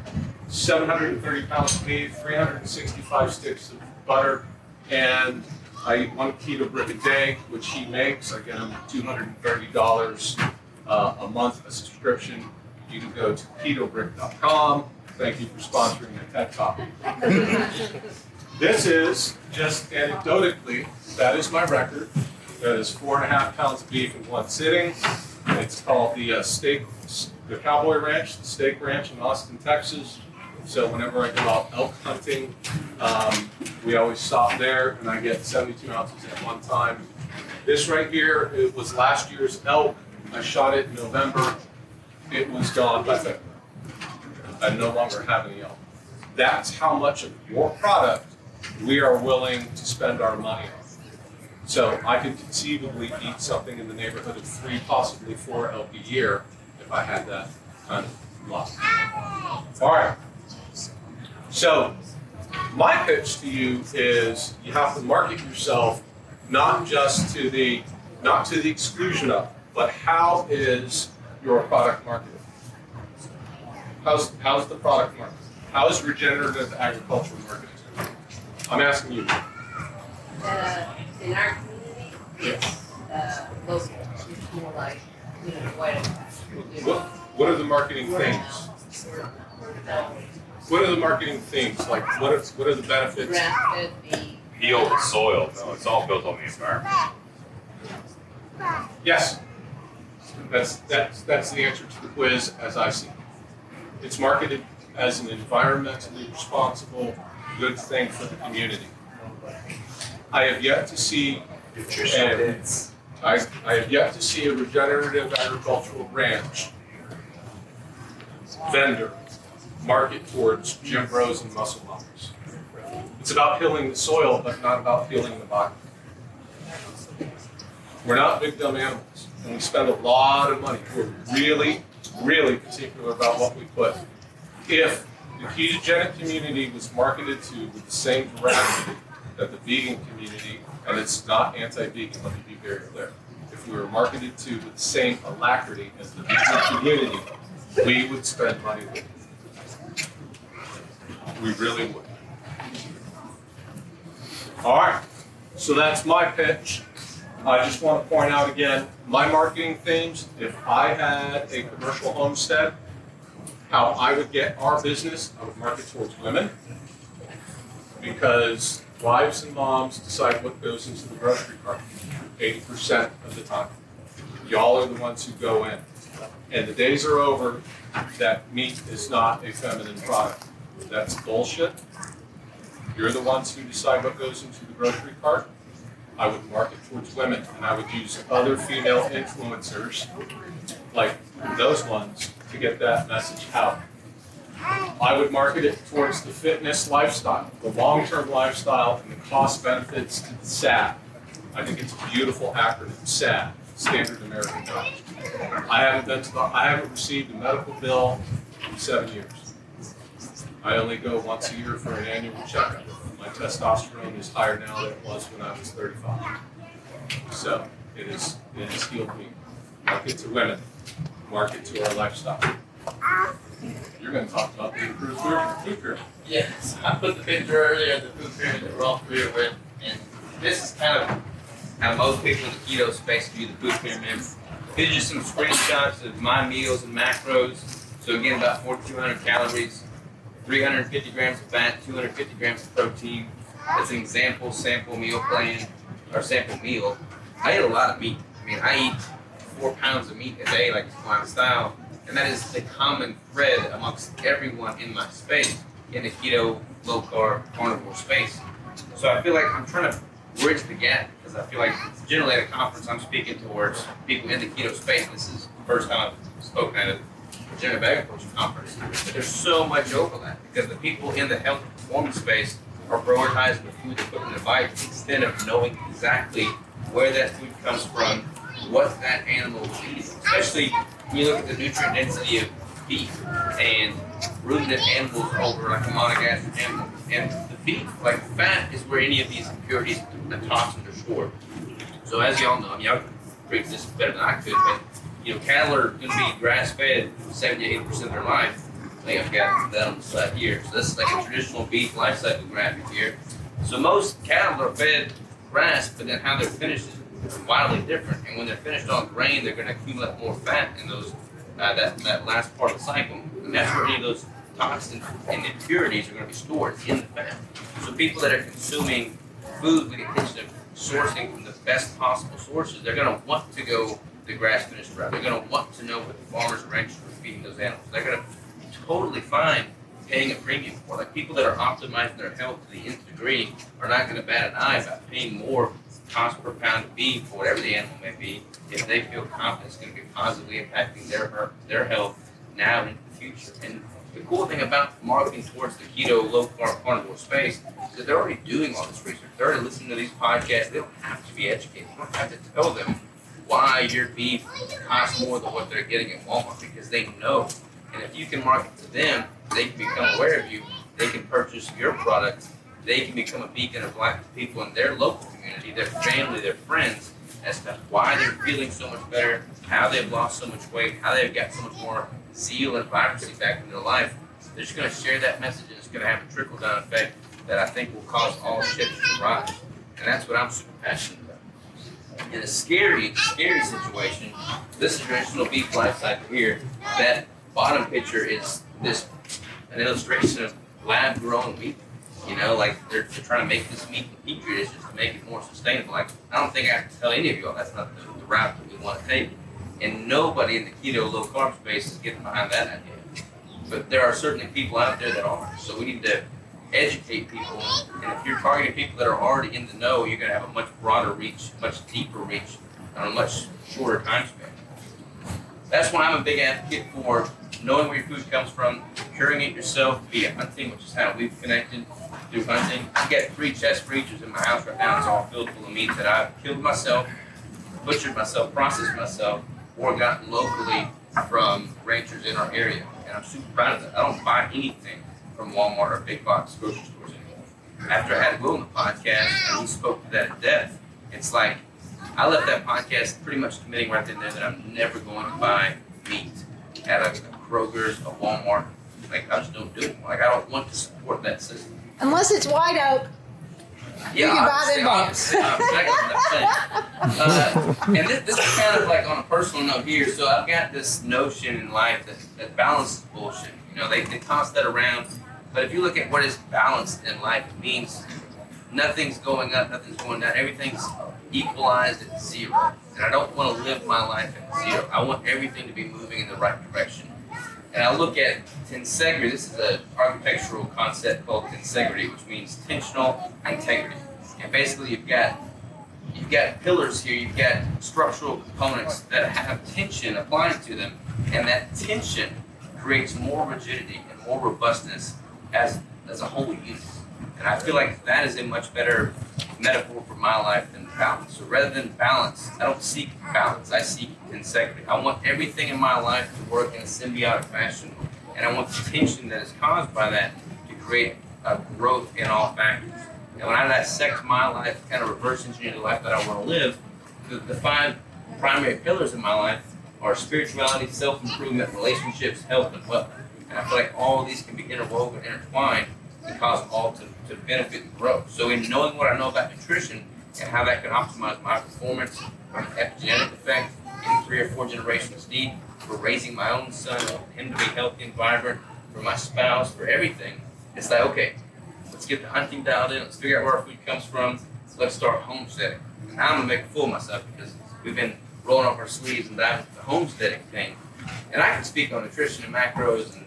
730 pounds of meat, 365 sticks of butter, and I eat 1 keto brick a day, which he makes. I get him $230 a month, a subscription. You can go to ketobrick.com. Thank you for sponsoring the TED Talk. This is just anecdotally, that is my record. That is 4.5 pounds of beef in one sitting. It's called the Cowboy Ranch, the Steak Ranch in Austin, Texas. So whenever I go out elk hunting, we always stop there, and I get 72 ounces at one time. This right here, it was last year's elk. I shot it in November. It was gone by February. I no longer have any elk. That's how much of your product we are willing to spend our money on. So I could conceivably eat something in the neighborhood of 3, possibly 4 elk a year if I had that kind of luck. All right. So my pitch to you is you have to market yourself not just to the exclusion of, but how is your product marketed? How's the product marketed? How is regenerative agriculture marketed? I'm asking you. In our community, Yes. local, it's more like, White Oak Pastures. What are the marketing themes? What are the marketing themes? Like, what are the benefits? Grass-fed beef. Heal the soil. No, it's all built on the environment. Yes. That's the answer to the quiz as I see it. It's marketed as an environmentally responsible, good thing for the community. I have yet to see I have yet to see a regenerative agricultural ranch vendor market towards gym bros and muscle moms. It's about healing the soil, but not about healing the body. We're not big dumb animals, and we spend a lot of money. We're really, really particular about what we put. If the ketogenic community was marketed to with the same veracity that the vegan community, and it's not anti-vegan, let me be very clear. If we were marketed to with the same alacrity as the vegan community, we would spend money with it. We really would. All right, so that's my pitch. I just want to point out again, my marketing themes, if I had a commercial homestead, how I would get our business, I would market towards women, because wives and moms decide what goes into the grocery cart 80% of the time. Y'all are the ones who go in. And the days are over that meat is not a feminine product. That's bullshit. You're the ones who decide what goes into the grocery cart. I would market towards women, and I would use other female influencers, like those ones, to get that message out. I would market it towards the fitness lifestyle, the long-term lifestyle, and the cost benefits to the SAD. I think it's a beautiful acronym, SAD, Standard American Diet. I haven't received a medical bill in 7 years. I only go once a year for an annual checkup. My testosterone is higher now than it was when I was 35. So it has healed me. Market to women, market to our lifestyle. You're going to talk about the improved food pyramid. Yes, I put the picture earlier of the food pyramid that we're all familiar with, and this is kind of how most people in the keto space view the food pyramid. These are just some screenshots of my meals and macros. So again, about 4,200 calories, 350 grams of fat, 250 grams of protein. That's an example sample meal plan, or sample meal. I eat a lot of meat. I mean, I eat 4 pounds of meat a day, like my style. And that is the common thread amongst everyone in my space, in the keto, low-carb, carnivore space. So I feel like I'm trying to bridge the gap, because I feel like generally at a conference I'm speaking towards people in the keto space. This is the first time I've spoken at a regenerative agriculture conference. But there's so much overlap, because the people in the health and performance space are prioritizing the food they put in their body to the extent of knowing exactly where that food comes from, what that animal is eating, especially when you look at the nutrient density of beef, and ruminant animals over like a monogastric animal. And the beef, like fat, is where any of these impurities, the toxins are stored. So as y'all know, I mean, y'all drink this better than I could, but cattle are going to be grass-fed 70 to 80% of their life. I think I've got that on the slide here. So this is like a traditional beef life cycle graphic here. So most cattle are fed grass, but then how they're finished is wildly different. And when they're finished on grain, they're going to accumulate more fat in those that last part of the cycle. And that's where any of those toxins and impurities are going to be stored in the fat. So people that are consuming food with the intention of sourcing from the best possible sources, they're going to want to go the grass finished route. They're going to want to know what the farmers and ranchers are feeding those animals. They're going to be totally fine paying a premium for. Like people that are optimizing their health to the nth degree are not going to bat an eye about paying more cost per pound of beef or whatever the animal may be if they feel confident it's going to be positively impacting their health now and into the future. And the cool thing about marketing towards the keto, low-carb, carnivore space is that they're already doing all this research. They're already listening to these podcasts. They don't have to be educated. You don't have to tell them why your beef costs more than what they're getting at Walmart, because they know. And if you can market to them, they can become aware of you. They can purchase your product. They can become a beacon of light to people in their local community, their family, their friends, as to why they're feeling so much better, how they've lost so much weight, how they've got so much more zeal and vibrancy back in their life. They're just going to share that message, and it's going to have a trickle-down effect that I think will cause all ships to rise. And that's what I'm super passionate about. In a scary situation, this is a traditional beef life cycle here. That bottom picture is an illustration of lab-grown meat. Like they're trying to make this meat in petri dishes to make it more sustainable. Like I don't think I have to tell any of you all that's not the route that we want to take. And nobody in the keto low-carb space is getting behind that idea. But there are certainly people out there that are. So we need to educate people. And if you're targeting people that are already in the know, you're going to have a much broader reach, much deeper reach, on a much shorter time span. That's why I'm a big advocate for knowing where your food comes from, procuring it yourself via hunting, which is how we've connected through hunting. I've got 3 chest freezers in my house right now. It's all filled full of meat that I've killed myself, butchered myself, processed myself, or gotten locally from ranchers in our area. And I'm super proud of that. I don't buy anything from Walmart or big box grocery stores anymore. After I had Will on the podcast and we spoke to that in depth, it's like I left that podcast pretty much committing right then and there that I'm never going to buy meat at a Kroger's, a Walmart. Like I just don't do it. Like I don't want to support that system. Unless it's White Oak. Yeah, you can buy them both. And this is kind of like on a personal note here. So I've got this notion in life that balance is bullshit. They toss that around. But if you look at what is balanced in life, it means nothing's going up, nothing's going down. Everything's equalized at zero. And I don't want to live my life at zero. I want everything to be moving in the right direction. And I look at tensegrity. This is an architectural concept called tensegrity, which means tensional integrity. And basically, you've got pillars here. You've got structural components that have tension applied to them, and that tension creates more rigidity and more robustness as a whole unit. And I feel like that is a much better metaphor for my life than balance. So rather than balance, I don't seek balance. I seek tensegrity. I want everything in my life to work in a symbiotic fashion, and I want the tension that is caused by that to create a growth in all factors. And when I dissect my life, kind of reverse engineer the life that I want to live, the 5 primary pillars in my life are spirituality, self-improvement, relationships, health, and wealth. And I feel like all of these can be interwoven, intertwined, and cause all to benefit and grow. So in knowing what I know about nutrition and how that can optimize my performance, my epigenetic effect in 3 or 4 generations deep, for raising my own son, I want him to be healthy and vibrant, for my spouse, for everything, it's like, okay, let's get the hunting dialed in, let's figure out where our food comes from, so let's start homesteading. And now I'm gonna make a fool of myself because we've been rolling up our sleeves and diving into the homesteading thing. And I can speak on nutrition and macros and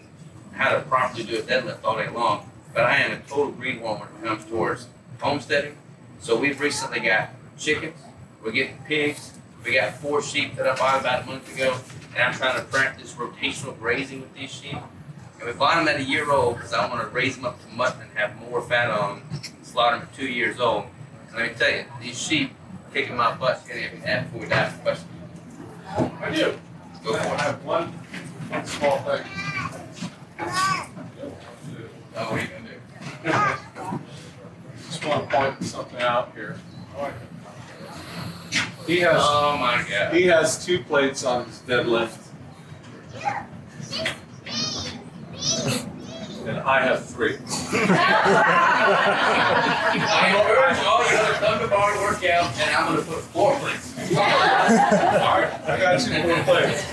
how to properly do a deadlift all day long, but I am a total greenhorn when it comes towards homesteading. So we've recently got chickens, we're getting pigs, we got 4 sheep that I bought about a month ago, and I'm trying to practice rotational grazing with these sheep. And we bought them at a year old because I want to raise them up to mutton and have more fat on them, and slaughter them at 2 years old. And let me tell you, these sheep kicking my butt. Any of you have before we dive for questions? I do. Go for I it. have one small thing. Oh, what are you gonna do? Just want to point something out here. He has Oh my God. he has 2 plates on his deadlift, and I have 3. I encourage all you to come to bar workout, and I'm gonna put 4 plates. All right, I got 2 more plates.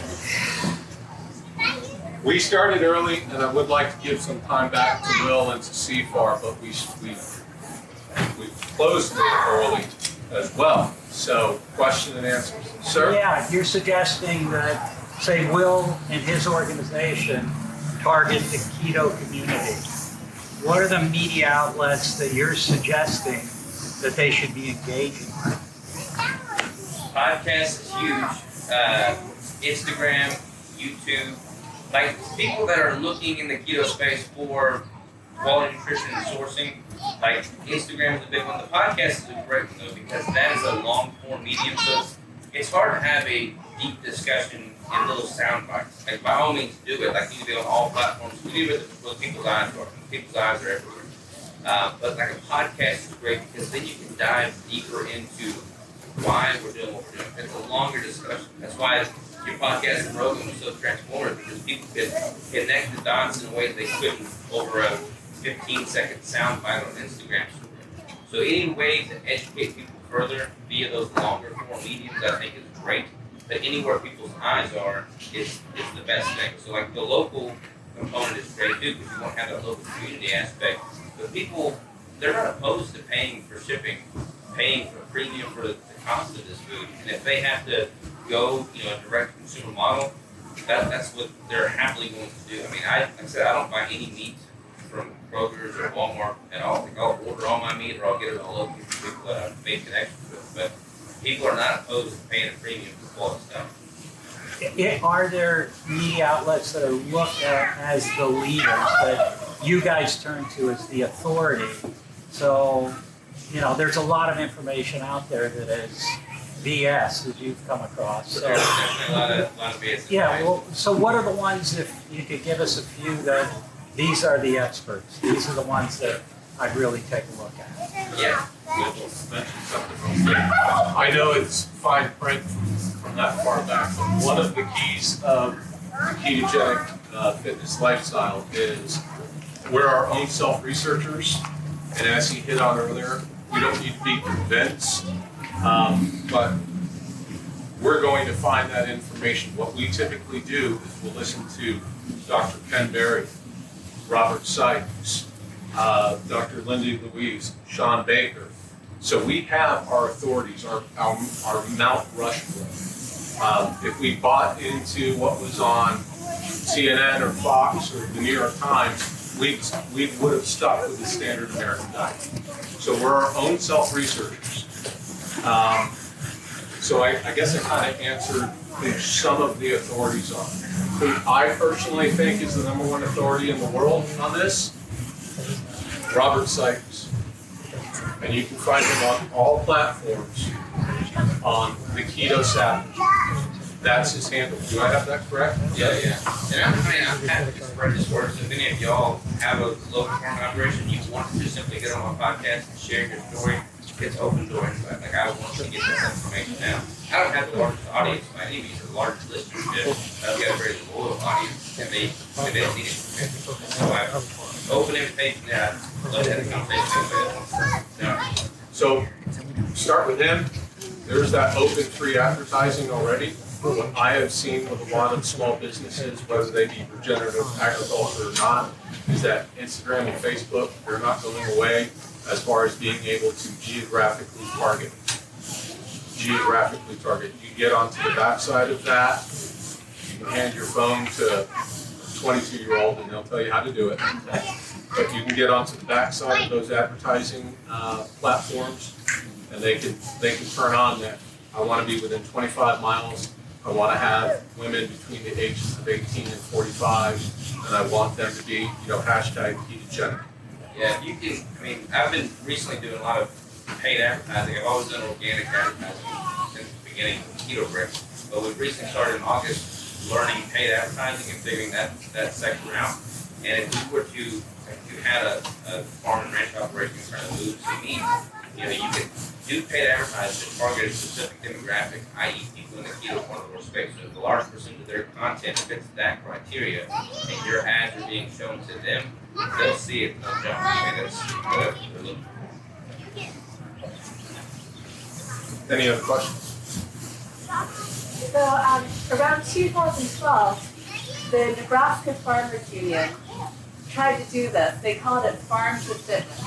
We started early, and I would like to give some time back to Will and to CFAR, but we closed it early as well. So, question and answers, sir. Yeah, you're suggesting that, say, Will and his organization target the keto community. What are the media outlets that you're suggesting that they should be engaging with? Podcast is huge. Instagram, YouTube. Like people that are looking in the keto space for quality nutrition and sourcing, like Instagram is a big one. The podcast is a great one though because that is a long form medium, so it's hard to have a deep discussion in little sound bites. Like by all means do it. Like you can do it on all platforms. You do it with people's eyes are. People's eyes are everywhere. But like a podcast is great because then you can dive deeper into why we're doing what we're doing. It's a longer discussion. That's why your podcast and Rogan was so transformative because people could connect the dots in a way that they couldn't over a 15-second sound bite on Instagram story. So any way to educate people further via those longer form mediums I think is great. But anywhere people's eyes are is the best thing. So like the local component is great too because you want to have that local community aspect. But people, they're not opposed to paying for shipping, paying for a premium for the cost of this food. And if they have to go, a direct consumer model, that's what they're happily going to do. I mean, like I said, I don't buy any meat from Kroger's or Walmart at all. Like, I'll order all my meat or I'll get it all local from people that I've made connections with. But people are not opposed to paying a premium for quality stuff. Are there media outlets that are looked at as the leaders that you guys turn to as the authority? So, there's a lot of information out there that is BS that you've come across. So, There's definitely a lot of BS. yeah, well, so what are the ones, if you could give us a few, that these are the experts, these are the ones that I'd really take a look at? Yeah. Mention something real quick. I know it's fine print from that far back, but one of the keys of ketogenic fitness lifestyle is we're our own self-researchers, and as he hit on earlier, we don't need to be convinced, but we're going to find that information. What we typically do is we'll listen to Dr. Penn Berry, Robert Sykes, Dr. Lindy Louise, Sean Baker. So we have our authorities, our Mount Rushmore. If we bought into what was on CNN or Fox or the New York Times, we would have stuck with the standard American diet. So we're our own self-researchers. So I guess I kind of answered who some of the authorities are. Who I personally think is the #1 authority in the world on this, Robert Sykes. And you can find him on all platforms on the Keto Savage. That's his handle. Do I have that correct? Yeah. And I'm happy to spread this word. So if any of y'all have a local farm operation, you want to just simply get on my podcast and share your story, it's open door invite. Like I want you to get this information now. I don't have the largest audience by any means, or the largest listenership. I've got a very loyal audience, and they need information. So I have open invitation. Yeah, love to have a conversation with. So start with him. There's that open free advertising already. What I have seen with a lot of small businesses, whether they be regenerative agriculture or not, is that Instagram and Facebook, they're not going away as far as being able to geographically target. You get onto the backside of that, you can hand your phone to a 22-year-old and they'll tell you how to do it. But you can get onto the backside of those advertising platforms and they can turn on that. I want to be within 25 miles. I want to have women between the ages of 18 and 45, and I want them to be, hashtag ketogenic. Yeah, you can. I've been recently doing a lot of paid advertising. I've always done organic advertising since the beginning of Keto Break. But we've recently started in August learning paid advertising and figuring that sector out. And if we were to, if you had a farm and ranch operation trying to move to meat, you know, you could do paid advertising to target a specific demographic, i.e. people in the keto carnivore space. So if a large percentage of their content fits that criteria and your ads are being shown to them, they'll see it and they'll jump. And that's what they're looking for. Any other questions? So around 2012, the Nebraska Farmers Union tried to do this. They called it Farm to Fitness.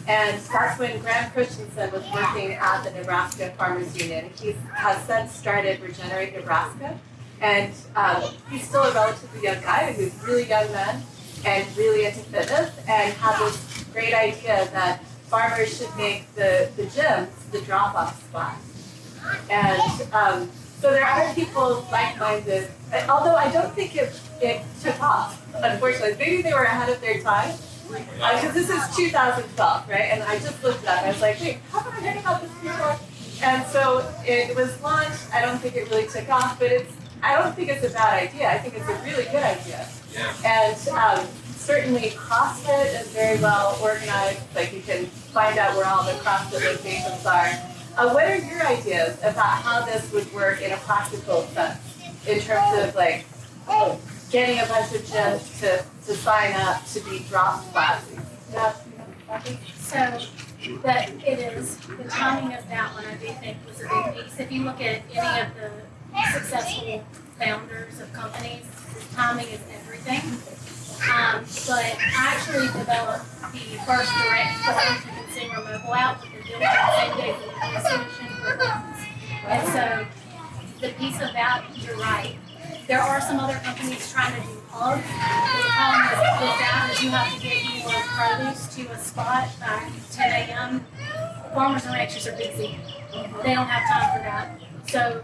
And that's when Graham Christensen was working at the Nebraska Farmers Union. He has since started Regenerate Nebraska. And he's still a relatively young guy, who's a really young man and really into fitness, and had this great idea that farmers should make the gyms the drop-off spot. And so there are people like-minded, although I don't think it took off, unfortunately. Maybe they were ahead of their time, because this is 2012, right? And I just looked it up. I was like, wait, haven't I heard about this before? And so it was launched. I don't think it really took off, but I don't think it's a bad idea. I think it's a really good idea. Yeah. And certainly CrossFit is very well organized. Like, you can find out where all the CrossFit locations are. What are your ideas about how this would work in a practical sense, in terms of like getting a bunch of gyms to sign up to be drop classes? So that it is, the timing of that one I do think was a big piece. If you look at any of the successful founders of companies, timing is everything. But I actually developed the first direct farm to consumer mobile app that they're doing same day delivery solution for homes. And so the piece of that, you're right. There are some other companies trying to do hubs. The problem with that is you have to get your produce to a spot by 10 a.m. Farmers and ranchers are busy. They don't have time for that. So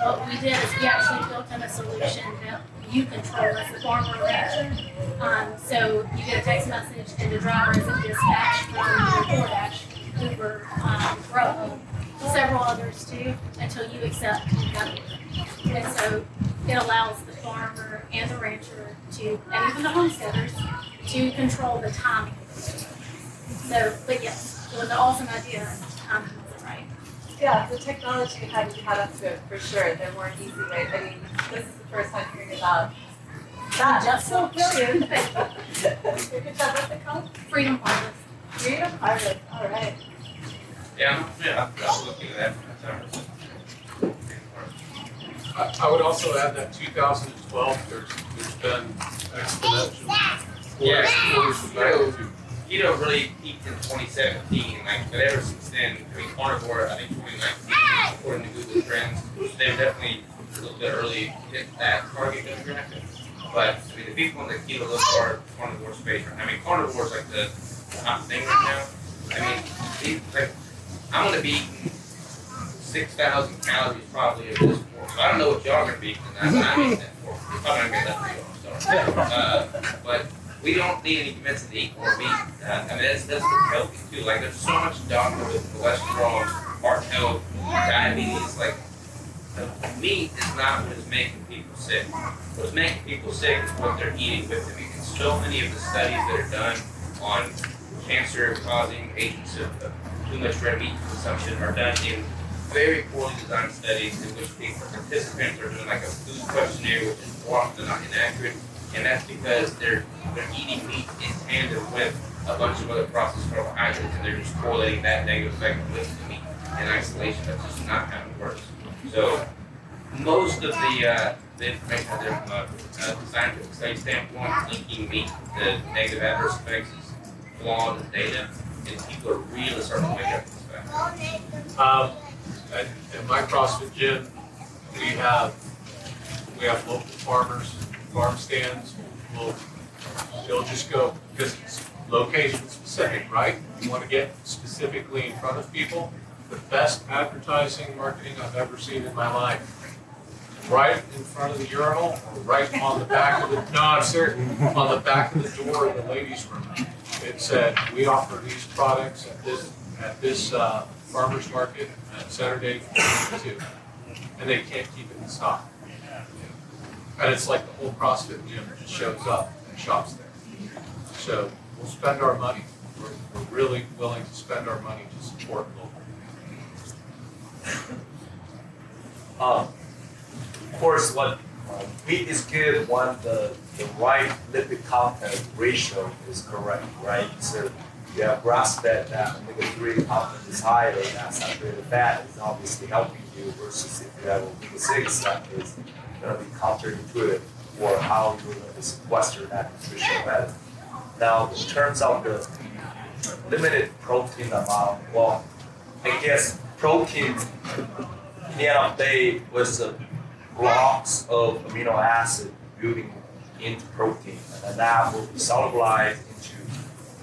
what we did is we actually built in a solution that you control as the farmer or rancher. So you get a text message and the driver isn't dispatched from your DoorDash, Uber, Grubhub, several others too, until you accept that. And so it allows the farmer and the rancher to, and even the homesteaders, to control the timing. So, but yes, it was an awesome idea, and the timing wasn't right. Yeah, the technology hadn't caught up to it for sure. There weren't easy ways. I mean, this is the first time hearing about that. Just so brilliant. Good job. What's it called? Freedom Harvest. Freedom Harvest. All right. Yeah, I was looking at that from that time. I would also add that 2012, there's been exponential orders of magnitude. Keto really peaked in 2017, but ever since then, I mean, carnivore, I think 2019, according to Google Trends, they're definitely a little bit early to hit that target demographic. But I mean, the people in the keto low carb carnivore space, I mean, carnivore is like the hot thing right now. I mean, I'm going to be eating 6,000 calories probably of this pork. So I don't know what y'all are going to be eating. I'm eating that pork. You're probably not going to get that for y'all, sorry. But we don't need any convincing to eat more meat. I mean, that's healthy too. Like, there's so much doctor with cholesterol, heart health, diabetes. Like, meat is not what is making people sick. What's making people sick is what they're eating with them. And so many of the studies that are done on cancer-causing agents of too much red meat consumption are done in very poorly designed studies in which participants are doing like a food questionnaire, which is often not inaccurate. And that's because they're eating meat in tandem with a bunch of other processed carbohydrates, and they're just correlating that negative effect with the meat in isolation. That's just not how it works. So most of the information out there from a scientific study standpoint, linking meat to negative adverse effects is flawed in data, and people are really starting to wake up to this fact. At my CrossFit gym, we have local farmers, farm stands. They'll just go, because it's location specific, right? You want to get specifically in front of people. The best advertising marketing I've ever seen in my life. Right in front of the urinal, or right on the back of the, no, I'm certain, on the back of the door of the ladies' room. It said, we offer these products at this farmer's market on Saturday from 2. And they can't keep it in stock. And it's like the whole CrossFit gym just shows up and shops there. So we'll spend our money. We're really willing to spend our money to support local. Of course, what meat is good when the right lipid content ratio is correct, right? So you have grass-fed that omega-3 content is higher, that saturated fat is obviously helping you, versus if you have omega-6 that is going to be counterintuitive for how you're going to sequester that nutritional value. Now, in terms of the limited protein amount, well, I guess protein, in the end of the day, was the blocks of amino acid building into protein, and then that will be solubilized into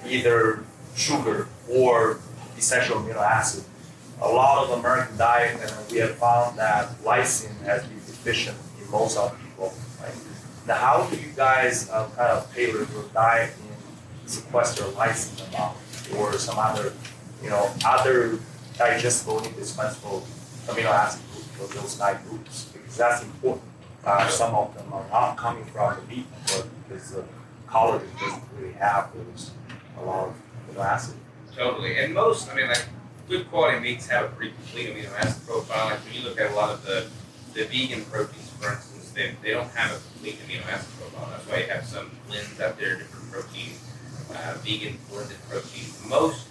either sugar or essential amino acid. A lot of American diet, and we have found that lysine has been deficient in most of people. Right? Now, how do you guys kind of tailor your diet and sequester lysine amount or some other, other digestible, indispensable amino acid groups for those diet groups? Because that's important. Some of them are not coming from the meat, but because the collagen doesn't really have those a lot of amino acid. Totally. And most, like good quality meats have a pretty complete amino acid profile. Like when you look at a lot of the vegan proteins, for instance, they don't have a complete amino acid profile. That's why you have some blends out there, different proteins, vegan blended proteins. Most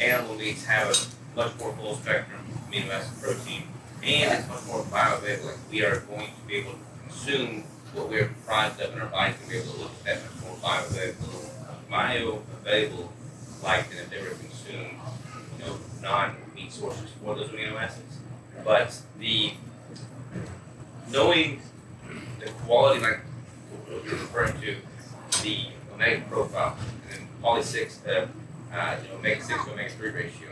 animal meats have a much more full spectrum amino acid protein, and it's much more bioavailable. Like we are going to be able to consume what we're comprised of, and our body's going to be able to look at that much more bioavailable like than if they were to consume, non-meat sources for those amino acids. But knowing the quality, like what you're referring to, the omega profile, and then poly-6 omega-6 to omega-3 ratio.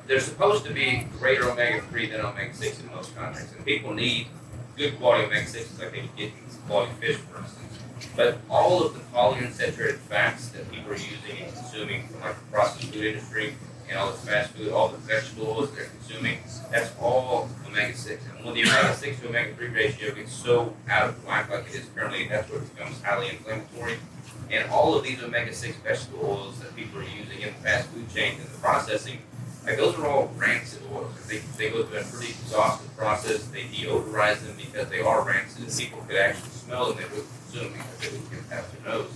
There's supposed to be greater omega-3 than omega-6 in most contexts, and people need good quality omega-6s like they would get in quality fish, for instance. But all of the polyunsaturated fats that people are using and consuming from like the processed food industry and all the fast food, all the vegetable oils they're consuming, that's all omega-6. And when the omega-6 to omega-3 ratio gets so out of whack like it is currently, that's where it becomes highly inflammatory. And all of these omega-6 vegetable oils that people are using in the fast food chain and the processing, like those are all rancid oils. They go through a pretty exhaustive process. They deodorize them because they are rancid, and people could actually smell them. They would consume because they would get past their nose.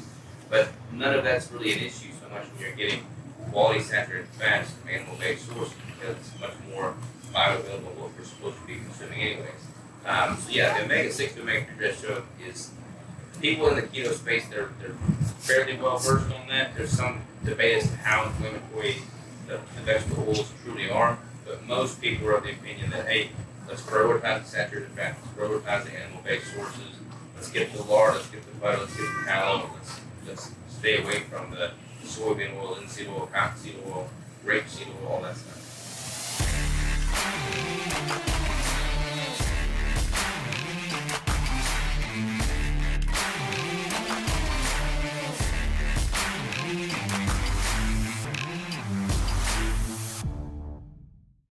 But none of that's really an issue so much when you're getting quality saturated fats from animal-based sources, because it's much more bioavailable than what we're supposed to be consuming anyways. The omega-6 to omega-3 ratio is, people in the keto space, they're fairly well versed on that. There's some debate as to how inflammatory the vegetable oils truly are, but most people are of the opinion that, hey, let's prioritize the saturated fat, let's prioritize the animal-based sources, let's get the lard, let's get the butter, let's get the tallow, let's stay away from the soybean oil, linseed oil, cottonseed oil, rapeseed oil, all that stuff.